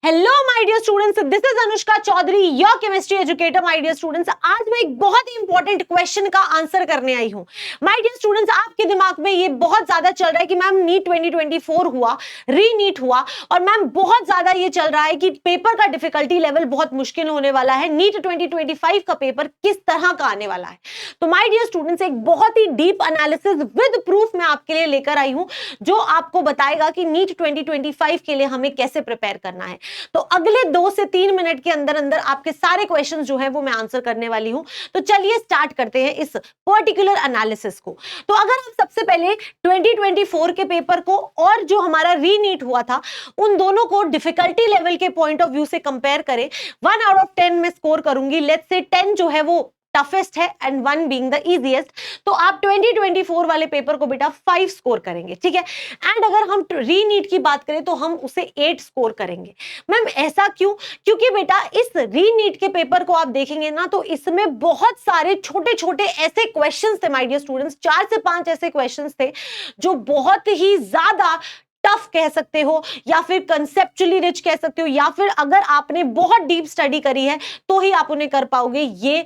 Hello my dear students, this is Anushka Chaudhary, your chemistry educator. My dear students, आज मैं एक बहुत ही इंपॉर्टेंट क्वेश्चन का आंसर करने आई हूं। माय डियर स्टूडेंट्स, आपके दिमाग में ये बहुत ज्यादा चल रहा है कि मैम नीट 2024 हुआ, री-नीट हुआ, और मैम बहुत ज्यादा ये चल रहा है कि पेपर का डिफिकल्टी लेवल बहुत मुश्किल होने वाला है। नीट 2025 का पेपर किस तरह का आने वाला है? तो माय डियर स्टूडेंट्स, एक बहुत ही डीप एनालिसिस विद प्रूफ मैं आपके लिए लेकर आई हूं, जो आपको बताएगा कि नीट 2025 के लिए हमें कैसे प्रिपेयर करना है। तो अगले 2 से 3 मिनट के अंदर अंदर आपके सारे क्वेश्चंस जो है वो मैं आंसर करने वाली हूं। तो चलिए स्टार्ट करते हैं इस पर्टिकुलर एनालिसिस को। तो अगर हम सबसे पहले 2024 के पेपर को और जो हमारा री-नीट हुआ था, उन दोनों को डिफिकल्टी लेवल के पॉइंट ऑफ व्यू से कंपेयर करें, 1 आउट ऑफ 10 में स्कोर करूंगी। लेट्स से 10 जो है वो टफेस्ट है एंड 1 बीइंग द इजीएस्ट, तो आप 2024 वाले पेपर को बेटा 5 स्कोर करेंगे, ठीक है। एंड अगर हम री-नीट की बात करें तो हम उसे 8 स्कोर करेंगे। मैम ऐसा क्यों? क्योंकि बेटा इस री-नीट के पेपर को आप देखेंगे ना, तो इसमें बहुत सारे छोटे छोटे ऐसे क्वेश्चंस थे माय डियर स्टूडेंट्स, 4 से 5 ऐसे क्वेश्चंस थे जो बहुत ही ज्यादा टफ कह सकते हो, या फिर कंसेप्चुअली रिच कह सकते हो, या फिर अगर आपने बहुत डीप स्टडी करी है तो ही आप उन्हें कर पाओगे। ये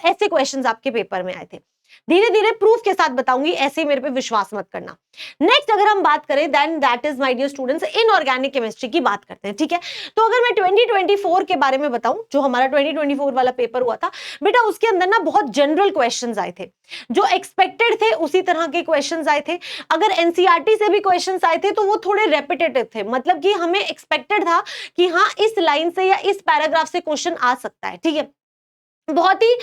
ऐसे क्वेश्चंस आपके पेपर में आए थे। धीरे धीरे प्रूफ के साथ बताऊंगी, ऐसे ही मेरे पे विश्वास मत करना। नेक्स्ट अगर हम बात करें, then that is my dear students, inorganic chemistry की बात करते हैं, ठीक है। तो अगर मैं 2024 के बारे में बताऊं, जो हमारा 2024 वाला पेपर हुआ था बेटा, उसके अंदर ना बहुत जनरल क्वेश्चंस आए थे, जो एक्सपेक्टेड थे उसी तरह के क्वेश्चंस आए थे। अगर एनसीईआरटी से भी क्वेश्चंस आए थे तो वो थोड़े रेपिटेटिव थे, मतलब कि हमें एक्सपेक्टेड था कि हाँ इस लाइन से या इस पैराग्राफ से क्वेश्चन आ सकता है, ठीक है। बहुत ही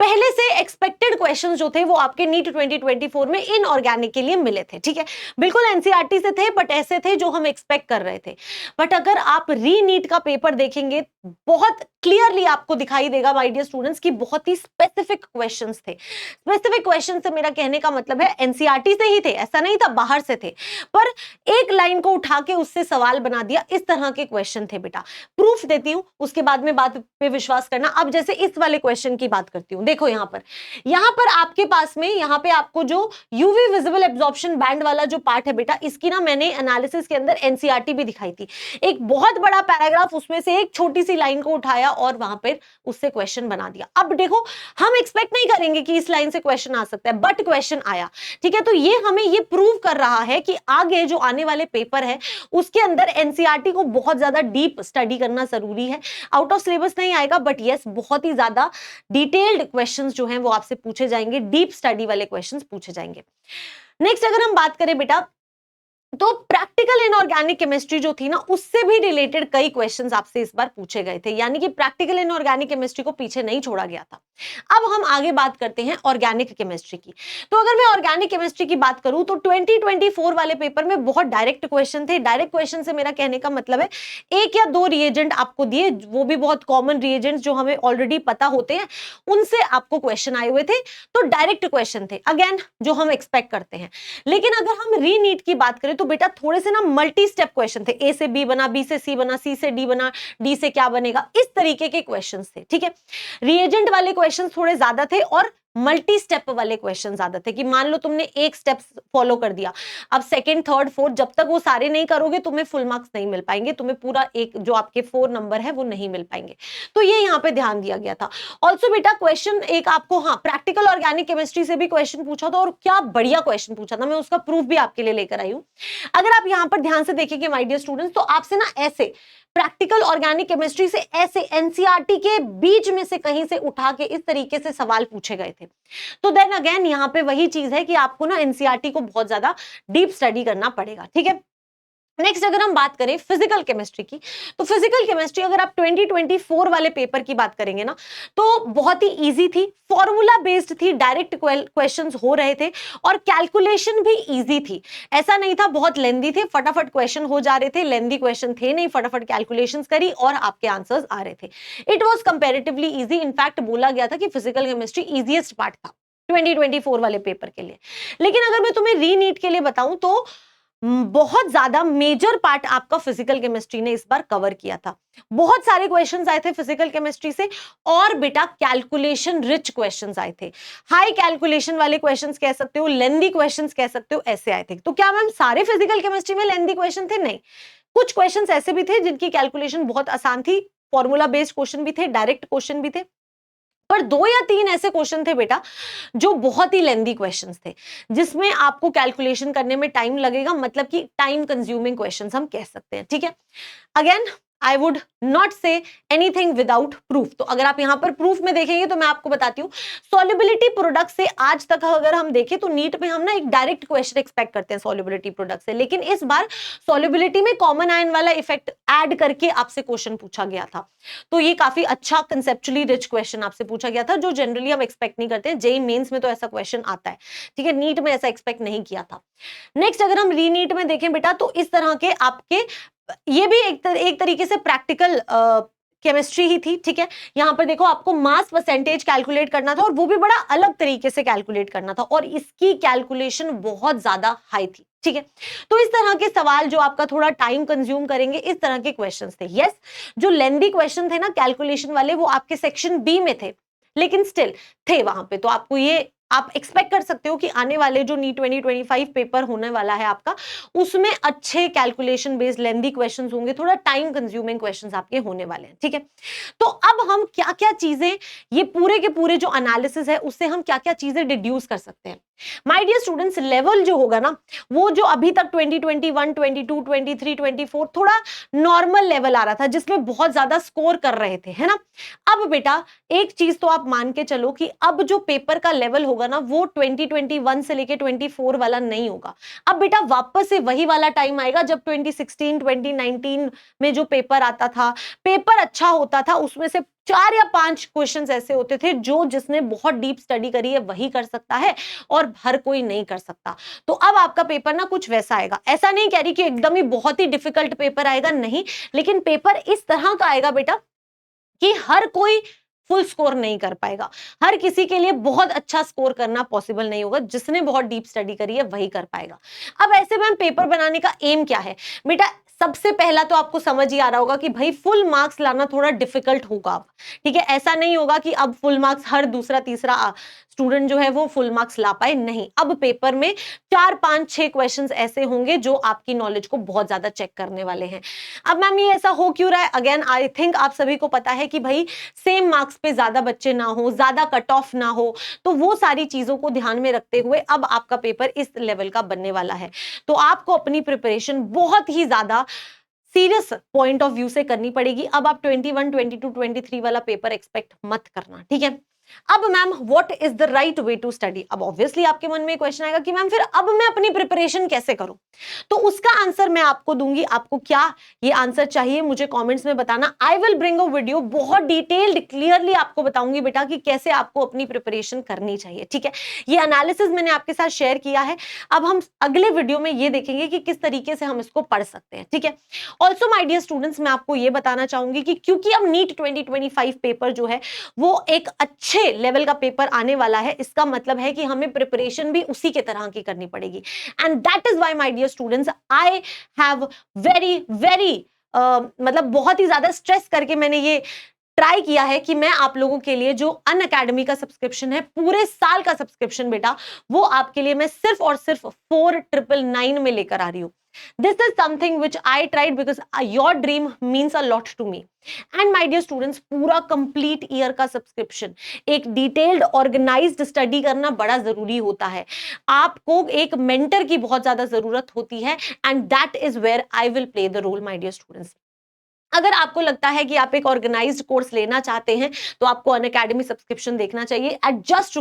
पहले से एक्सपेक्टेड क्वेश्चंस जो थे वो आपके नीट 2024 में इनऑर्गेनिक के लिए मिले थे, ठीक है। बिल्कुल एनसीईआरटी से थे, बट ऐसे थे जो हम एक्सपेक्ट कर रहे थे। बट अगर आप री नीट का पेपर देखेंगे, बहुत क्लियरली आपको दिखाई देगा माय डियर स्टूडेंट्स की बहुत ही स्पेसिफिक क्वेश्चंस थे। स्पेसिफिक क्वेश्चन से मेरा कहने का मतलब है एनसीईआरटी से ही थे, ऐसा नहीं था बाहर से थे, पर एक लाइन को उठा के उससे सवाल बना दिया, इस तरह के क्वेश्चन थे बेटा। प्रूफ देती हूं, उसके बाद में बात पे विश्वास करना। अब जैसे इस वाले क्वेश्चन की बात करती हूं, देखो यहां पर आपके पास में यहां पे आपको जो यूवी विजिबल एब्जॉर्प्शन बैंड वाला जो पार्ट है बेटा, इसकी ना मैंने एनालिसिस के अंदर एनसीईआरटी भी दिखाई थी। एक बहुत बड़ा पैराग्राफ, उसमें से एक छोटी सी लाइन को उठाया और वहां पर उससे क्वेश्चन बना दिया। अब देखो, हम एक्सपेक्ट नहीं करेंगे कि इस लाइन से क्वेश्चन आ सकता है, बट क्वेश्चन आया, ठीक है। तो ये हमें ये प्रूव कर रहा है कि आगे जो आने वाले पेपर है उसके अंदर एनसीईआरटी को बहुत ज्यादा डीप स्टडी करना जरूरी है। आउट ऑफ सिलेबस नहीं आएगा, बट यस बहुत ही ज्यादा डिटेल्ड क्वेश्चंस जो हैं वो आपसे पूछे जाएंगे, डीप स्टडी वाले क्वेश्चंस पूछे जाएंगे। नेक्स्ट अगर हम बात करें बेटा, तो प्रैक्टिकल इनऑर्गेनिक केमिस्ट्री जो थी ना, उससे भी रिलेटेड कई क्वेश्चंस आपसे इस बार पूछे गए थे, यानी कि प्रैक्टिकल इनऑर्गेनिक केमिस्ट्री को पीछे नहीं छोड़ा गया था। अब हम आगे बात करते हैं ऑर्गेनिक केमिस्ट्री की। तो अगर मैं ऑर्गेनिक केमिस्ट्री की बात करूं, तो 2024 वाले पेपर में बहुत डायरेक्ट क्वेश्चन थे। डायरेक्ट क्वेश्चन से मेरा कहने का मतलब है 1 या 2 रिएजेंट आपको दिए, वो भी बहुत कॉमन रिएजेंट्स जो हमें ऑलरेडी पता होते हैं, उनसे आपको क्वेश्चन आए हुए थे। तो डायरेक्ट क्वेश्चन थे, अगेन जो हम एक्सपेक्ट करते हैं। लेकिन अगर हम री नीट की बात करें तो बेटा थोड़े से ना मल्टी स्टेप क्वेश्चन थे, ए से बी बना, बी से सी बना, सी से डी बना, डी से क्या बनेगा, इस तरीके के क्वेश्चंस थे, ठीक है। रिएजेंट वाले क्वेश्चंस थोड़े ज्यादा थे और मल्टी स्टेप वाले क्वेश्चन ज्यादा थे, कि मान लो तुमने एक स्टेप फॉलो कर दिया, अब सेकंड थर्ड फोर्थ जब तक वो सारे नहीं करोगे तुम्हें फुल मार्क्स नहीं मिल पाएंगे, तुम्हें पूरा एक जो आपके 4 नंबर है वो नहीं मिल पाएंगे। तो ये यहाँ पे ध्यान दिया गया था। ऑल्सो बेटा क्वेश्चन एक आपको, हाँ, प्रैक्टिकल ऑर्गेनिक केमिस्ट्री से भी क्वेश्चन पूछा था, और क्या बढ़िया क्वेश्चन पूछा था, मैं उसका प्रूफ भी आपके लिए लेकर आई हूं। अगर आप यहां पर ध्यान से देखेंगे माय डियर स्टूडेंट्स, तो आपसे ना ऐसे प्रैक्टिकल ऑर्गेनिक केमिस्ट्री से ऐसे एनसीईआरटी के बीच में से कहीं से उठा के इस तरीके से सवाल पूछे गए थे। तो देन अगेन यहां पे वही चीज है कि आपको ना एनसीईआरटी को बहुत ज्यादा डीप स्टडी करना पड़ेगा, ठीक है। नेक्स्ट अगर हम बात करें फिजिकल केमिस्ट्री की, तो फिजिकल केमिस्ट्री अगर आप 2024 वाले पेपर की बात करेंगे ना, तो बहुत ही इजी थी, फॉर्मूला बेस्ड थी, डायरेक्ट क्वेश्चंस हो रहे थे, और कैलकुलेशन भी इजी थी। ऐसा नहीं था बहुत लेंदी थे, फटाफट क्वेश्चन हो जा रहे थे, लेंदी क्वेश्चन थे नहीं, फटाफट कैलकुलेशंस करी और आपके आंसर्स आ रहे थे। It was comparatively easy. In fact बोला गया था कि फिजिकल केमिस्ट्री इजीएस्ट पार्ट था 2024 वाले पेपर के लिए। लेकिन अगर मैं तुम्हें री नीट के लिए बताऊं, तो बहुत ज्यादा मेजर पार्ट आपका फिजिकल केमिस्ट्री ने इस बार कवर किया था। बहुत सारे क्वेश्चंस आए थे फिजिकल केमिस्ट्री से, और बेटा कैलकुलेशन रिच क्वेश्चंस आए थे। हाई कैलकुलेशन वाले क्वेश्चंस कह सकते हो, लेंदी क्वेश्चंस कह सकते हो, ऐसे आए थे। तो क्या मैम सारे फिजिकल केमिस्ट्री में लेंदी क्वेश्चन थे? नहीं, कुछ क्वेश्चंस ऐसे भी थे जिनकी कैलकुलेशन बहुत आसान थी, फॉर्मूला बेस्ड क्वेश्चन भी थे, डायरेक्ट क्वेश्चन भी थे, पर 2 या 3 ऐसे क्वेश्चन थे बेटा जो बहुत ही लेंथी क्वेश्चंस थे, जिसमें आपको कैलकुलेशन करने में टाइम लगेगा, मतलब कि टाइम कंज्यूमिंग क्वेश्चंस हम कह सकते हैं, ठीक है। Again I would not say anything without proof. तो अगर आप यहां पर प्रूफ में देखेंगे तो मैं आपको बताती हूँ, सॉल्युबिलिटी प्रोडक्ट से आज तक अगर हम देखें तो नीट में हम ना एक डायरेक्ट क्वेश्चन एक्सपेक्ट करते हैं सॉल्युबिलिटी प्रोडक्ट से, लेकिन इस बार सॉल्युबिलिटी में कॉमन आयन वाला इफेक्ट ऐड करके आपसे क्वेश्चन पूछा गया था। तो ये काफी अच्छा कंसेप्चुअली रिच क्वेश्चन आपसे पूछा गया था, जो जनरली हम एक्सपेक्ट नहीं करते हैं। जेईई मेंस में तो ऐसा क्वेश्चन आता है, ठीक है, नीट में ऐसा एक्सपेक्ट नहीं किया था। नेक्स्ट अगर हम री नीट में देखें बेटा, तो इस तरह के आपके ये भी एक तरीके से प्रैक्टिकल केमिस्ट्री ही थी, ठीक है। यहां पर देखो आपको मास परसेंटेज कैलकुलेट करना था, और वो भी बड़ा अलग तरीके से कैलकुलेट करना था, और इसकी कैलकुलेशन बहुत ज्यादा हाई थी, ठीक है। तो इस तरह के सवाल जो आपका थोड़ा टाइम कंज्यूम करेंगे, इस तरह के क्वेश्चंस थे। यस, जो लेंथी क्वेश्चन थे ना कैलकुलेशन वाले, वो आपके सेक्शन बी में थे, लेकिन स्टिल थे वहां पे। तो आपको ये आप एक्सपेक्ट कर सकते हो कि आने वाले जो नीट 2025 पेपर होने वाला है आपका, उसमें अच्छे कैलकुलेशन बेस्ड लेंथी क्वेश्चंस होंगे, थोड़ा टाइम कंज्यूमिंग क्वेश्चंस आपके होने वाले हैं, ठीक है। तो अब हम क्या क्या चीजें, ये पूरे के पूरे जो एनालिसिस है उससे हम क्या क्या चीजें डिड्यूस कर सकते हैं। माय डियर स्टूडेंट्स, लेवल जो होगा ना, वो जो अभी तक 2021, 22, 23, 24 थोड़ा नॉर्मल लेवल आ रहा था, जिसमें बहुत ज्यादा स्कोर कर रहे थे, है ना। अब बेटा एक चीज तो आप मान के चलो कि अब जो पेपर का लेवल होगा ना, वो 2021 से लेके 24 वाला नहीं होगा। अब बेटा वापस से वही वाला टाइम आएगा जब 2016, 2019 में जो पेपर आता था, पेपर अच्छा होता था, उसमें से 4 या 5 क्वेश्चंस ऐसे होते थे जो जिसने बहुत डीप स्टडी करी है वही कर सकता है, और हर कोई नहीं कर सकता। तो अब आपका पेपर ना कुछ वैसा आएगा। ऐसा नहीं कह रही कि एकदम ही बहुत ही डिफिकल्ट पेपर आएगा, नहीं, लेकिन पेपर इस तरह का आएगा बेटा कि हर कोई फुल स्कोर नहीं कर पाएगा, हर किसी के लिए बहुत अच्छा स्कोर करना पॉसिबल नहीं होगा। जिसने बहुत डीप स्टडी करी है वही कर पाएगा। अब ऐसे में हम पेपर बनाने का एम क्या है बेटा, सबसे पहला तो आपको समझ ही आ रहा होगा कि भाई फुल मार्क्स लाना थोड़ा डिफिकल्ट होगा अब, ठीक है। ऐसा नहीं होगा कि अब फुल मार्क्स हर दूसरा तीसरा स्टूडेंट जो है वो फुल मार्क्स ला पाए, नहीं। अब पेपर में 4, 5, 6 क्वेश्चंस ऐसे होंगे जो आपकी नॉलेज को बहुत ज्यादा चेक करने वाले हैं। अब मैम ये ऐसा हो क्यों रहा है, अगेन आई थिंक आप सभी को पता है कि भाई सेम मार्क्स पे ज्यादा बच्चे ना हो, ज्यादा कट ऑफ ना हो, तो वो सारी चीजों को ध्यान में रखते हुए अब आपका पेपर इस लेवल का बनने वाला है। तो आपको अपनी प्रिपरेशन बहुत ही ज्यादा सीरियस पॉइंट ऑफ व्यू से करनी पड़ेगी। अब आप 21, 22, 23 वाला पेपर एक्सपेक्ट मत करना, ठीक है। अब ma'am what is the right way to study, अब ऑब्वियसली आपके मन में क्वेश्चन आएगा कि मैम फिर अब मैं अपनी प्रिपरेशन कैसे करूं। तो उसका आंसर मैं आपको दूंगी। आपको क्या ये आंसर चाहिए मुझे कमेंट्स में बताना। I will bring a video, बहुत डिटेल्ड क्लियरली आपको बताऊंगी बेटा कि कैसे आपको अपनी प्रिपरेशन करनी चाहिए, ठीक है। ये एनालिसिस मैंने आपके साथ शेयर किया है। अब हम अगले वीडियो में ये देखेंगे कि किस तरीके से हम इसको पढ़ सकते हैं, ठीक है। ऑल्सो माय डियर स्टूडेंट्स, मैं आपको ये बताना चाहूंगी कि क्योंकि अब नीट 2025 पेपर जो है वो एक अच्छे लेवल का पेपर आने वाला है, इसका मतलब है कि हमें प्रिपरेशन भी उसी के तरह की करनी पड़ेगी। And that is why my dear students, I have very मतलब बहुत ही ज्यादा स्ट्रेस करके मैंने ये ट्राई किया है कि मैं आप लोगों के लिए जो अनअकैडमी का सब्सक्रिप्शन है, पूरे साल का सब्सक्रिप्शन बेटा, वो आपके लिए मैं सिर्फ और सिर्फ 4999 में लेकर आ रही हूं। This is something which I tried because your dream means a lot to me. And my dear students, पूरा complete year का सब्सक्रिप्शन, एक डिटेल्ड ऑर्गेनाइज्ड स्टडी करना बड़ा जरूरी होता है। आपको एक मेंटर की बहुत ज्यादा जरूरत होती है, and that is where I will play the role my dear students. अगर आपको लगता है कि आप एक ऑर्गेनाइज्ड कोर्स लेना चाहते हैं तो आपको अनअकैडमी सब्सक्रिप्शन देखना चाहिए at just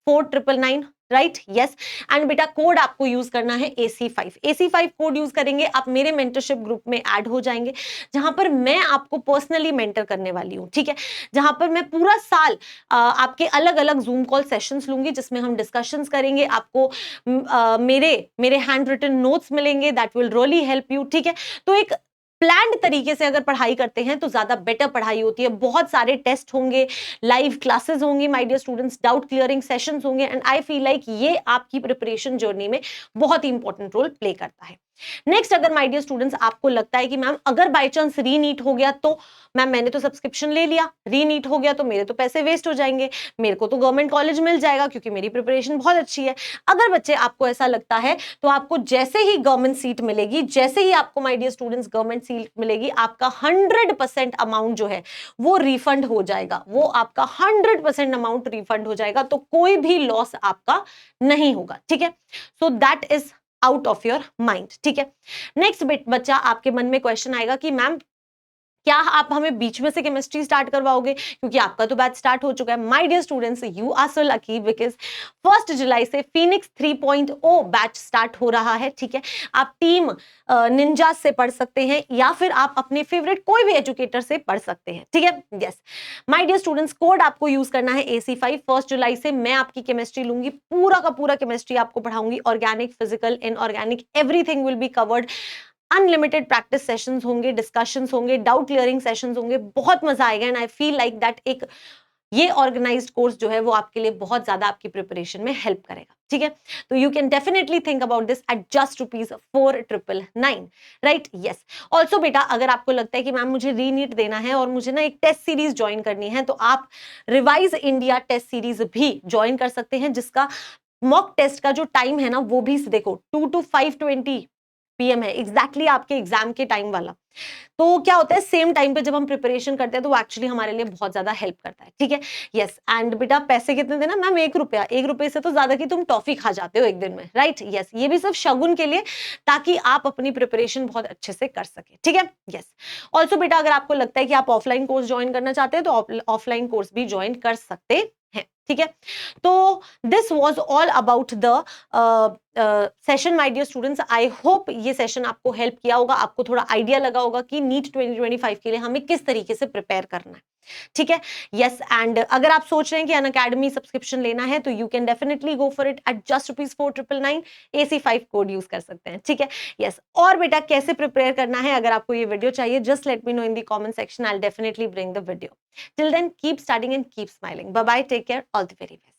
₹4,999, right, yes. And बेटा कोड आपको यूज करना है AC5 कोड यूज करेंगे आप मेरे मेंटरशिप ग्रुप में ऐड हो जाएंगे, जहां पर मैं आपको पर्सनली मेंटर करने वाली हूं, ठीक है। जहां पर मैं पूरा साल आपके अलग अलग जूम कॉल सेशंस लूंगी, जिसमें हम डिस्कशंस करेंगे। आपको मेरे हैंड रिटन नोट्स मिलेंगे, that will really help you, ठीक है। तो एक प्लान्ड तरीके से अगर पढ़ाई करते हैं तो ज्यादा बेटर पढ़ाई होती है। बहुत सारे टेस्ट होंगे, लाइव क्लासेस होंगी my dear students, doubt clearing sessions होंगे, एंड आई फील लाइक ये आपकी प्रिपरेशन जर्नी में बहुत ही इंपॉर्टेंट रोल प्ले करता है। नेक्स्ट, अगर माय डियर स्टूडेंट्स आपको लगता है कि मैम अगर बाय चांस रीनीट हो गया तो मैम मैंने तो सब्सक्रिप्शन ले लिया, रीनीट हो गया तो मेरे तो पैसे वेस्ट हो जाएंगे, मेरे को तो गवर्नमेंट कॉलेज मिल जाएगा क्योंकि मेरी प्रिपरेशन बहुत अच्छी है। अगर बच्चे आपको ऐसा लगता है तो आपको जैसे ही गवर्नमेंट सीट मिलेगी, जैसे ही आपको my dear students government seat मिलेगी, आपका 100% अमाउंट जो है वो रिफंड हो जाएगा, वो आपका 100% अमाउंट रिफंड हो जाएगा, तो कोई भी लॉस आपका नहीं होगा। ठीक है, so that is out of your mind. ठीक है, नेक्स्ट बच्चा आपके मन में क्वेश्चन आएगा कि मैम क्या आप हमें बीच में से केमिस्ट्री स्टार्ट करवाओगे, क्योंकि आपका तो बैच स्टार्ट हो चुका है। My dear students, you are so lucky because 1 जुलाई से फिनिक्स 3.0 बैच स्टार्ट हो रहा है। ठीक है, आप टीम निंजा से पढ़ सकते हैं या फिर आप अपने फेवरेट कोई भी एजुकेटर से पढ़ सकते हैं। ठीक है, yes my dear students, code आपको यूज करना है AC5। 1 जुलाई से मैं आपकी केमिस्ट्री लूंगी, पूरा का पूरा केमिस्ट्री आपको पढ़ाऊंगी, organic, physical, inorganic, everything will be covered. Unlimited practice sessions होंगे, डिस्कशंस होंगे, डाउट क्लियरिंग सेशंस होंगे, बहुत मजा आएगा। And I feel like that एक ये ऑर्गेनाइज्ड कोर्स जो है वो आपके लिए बहुत ज्यादा आपकी प्रिपरेशन में हेल्प करेगा। ठीक है, तो you can definitely think about this eight just ₹4,999, right? Yes, also बेटा अगर आपको लगता है कि मैम मुझे रीनीट देना है और मुझे ना एक टेस्ट सीरीज ज्वाइन करनी है, तो आप रिवाइज इंडिया टेस्ट सीरीज भी ज्वाइन कर सकते हैं, जिसका मॉक टेस्ट का जो टाइम है ना वो भी देखो 2 to 5:20 PM है, एग्जैक्टली आपके एग्जाम के टाइम वाला। तो क्या होता है, सेम टाइम पे जब हम प्रिपरेशन करते हैं तो वो एक्चुअली हमारे लिए बहुत ज्यादा हेल्प करता है। ठीक है, यस, एंड बेटा पैसे कितने देना मैम? ₹1 से तो ज्यादा की तुम टॉफी खा जाते हो एक दिन में, राइट? यस, ये भी सिर्फ शगुन के लिए, ताकि आप अपनी प्रिपरेशन बहुत अच्छे से कर सके। ठीक है, यस, ऑल्सो बेटा अगर आपको लगता है कि आप ऑफलाइन कोर्स ज्वाइन करना चाहते हैं तो ऑफलाइन कोर्स भी ज्वाइन कर सकते हैं। ठीक है, तो this was all about the session my dear students. I hope ये सेशन आपको हेल्प किया होगा, आपको थोड़ा आइडिया लगा होगा कि नीट 2025 के लिए हमें किस तरीके से प्रिपेयर करना है। ठीक है, यस, एंड अगर आप सोच रहे हैं कि अनअकैडमी सब्सक्रिप्शन लेना है तो you can definitely go for it at just ₹4,999। AC5 code use कर सकते हैं। ठीक है, यस, और बेटा कैसे प्रिपेयर करना है, अगर आपको ये वीडियो चाहिए, just let me know in the comment section, I will definitely bring the video. Till then keep studying and keep smiling. Bye bye, take care, all the very best.